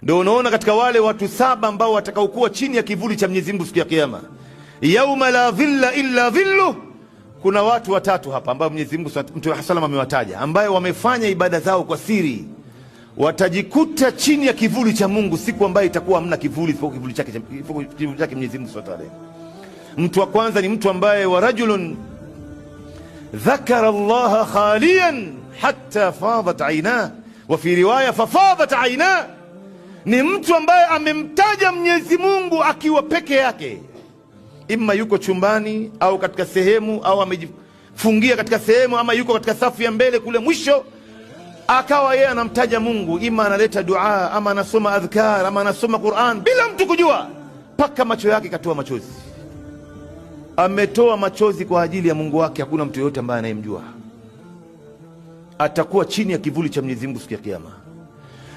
Ndio unaona katika wale watu 7 ambao watakaokuwa chini ya kivuli cha Mwenyezi Mungu siku ya Kiyama, yauma la dhilla illa dhillu, kuna watu 3 hapa ambao Mwenyezi Mungu Mtume sallam amewataja, ambayo wamefanya ibada zao kwa siri, watajikuta chini ya kivuli cha Mungu siku ambayo itakuwa hamna kivuli isipokuwa kivuli chake Mwenyezi Mungu Subhanahu wa Ta'ala. Mtu wa kwanza ni mtu ambaye wa rajulun dhakara Allah khaliyan hatta fadat aina, wa fi riwaya fafadat aina. Ni mtu ambaye amemtaja Mwenyezi Mungu akiwa peke yake, imma yuko chumbani au katika sehemu, au amejifungia katika sehemu, ama yuko katika safu ya mbele kule mwisho, akawa yeye anamtaja Mungu, ima analeta dua, ama anasoma adhkar, ama anasoma Qur'an bila mtu kujua, paka macho yake katoa machozi. Ametoa machozi kwa ajili ya Mungu wake, hakuna mtu yote ambaye anayemjua. Atakuwa chini ya kivuli cha Mwenyezi Mungu siku ya Kiyama.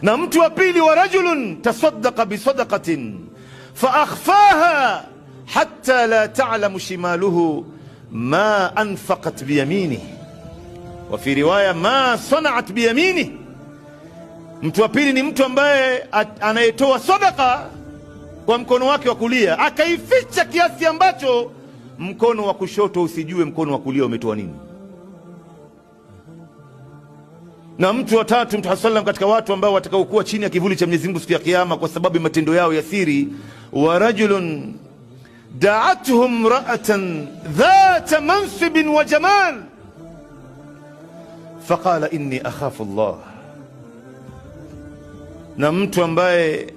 Na mtu wa pili, wa rajulun tasaddaqa bi sadaqatin fa akhfaha hatta la ta'lamu shimaluhu ma anfaqat bi yaminihi, wa fi riwaya ma sana'at bi yaminihi. Mtu wa pili ni mtu ambaye anayetoa sadaqa kwa mkono wake wa kulia, akaificha kiasi ambacho mkono wa kushoto usijue mkono wa kulia umetoa nini. Na mtu wa tatu, Mtume sallam, katika watu ambao watakaokuwa chini ya kivuli cha Mwenyezi Mungu siku ya Kiyama kwa sababu ya matendo yao ya siri, wa rajulun da'atuhum ra'atan dhata mansibin wa jamal faqala inni akhafu Allah. Na mtu ambaye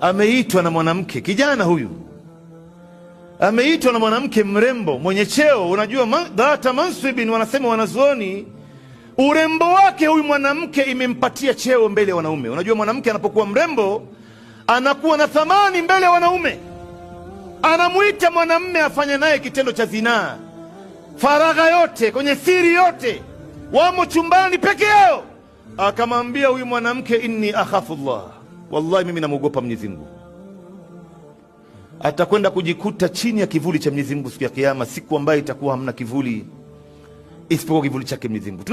ameitwa na mwanamke, kijana huyu ameitwa na mwanamke mrembo mwenye cheo. Unajua dhata mansibin, wanasema wanazuoni, urembo wake huyu mwanamke imempatia cheo mbele ya wanaume. Unajua mwanamke anapokuwa mrembo anakuwa na thamani mbele ya wanaume. Anamuita mwanamme afanye naye kitendo cha zinaa, faragha yote, kwenye siri yote, wamo chumbani peke yao, akamwambia huyu mwanamke, inni akhafu Allah, wallahi mimi namuogopa Mwenyezi Mungu. Atakwenda kujikuta chini ya kivuli cha Mwenyezi Mungu siku ya Kiyama, siku ambayo itakuwa hamna kivuli isipokuwa kivuli chake Mwenyezi Mungu.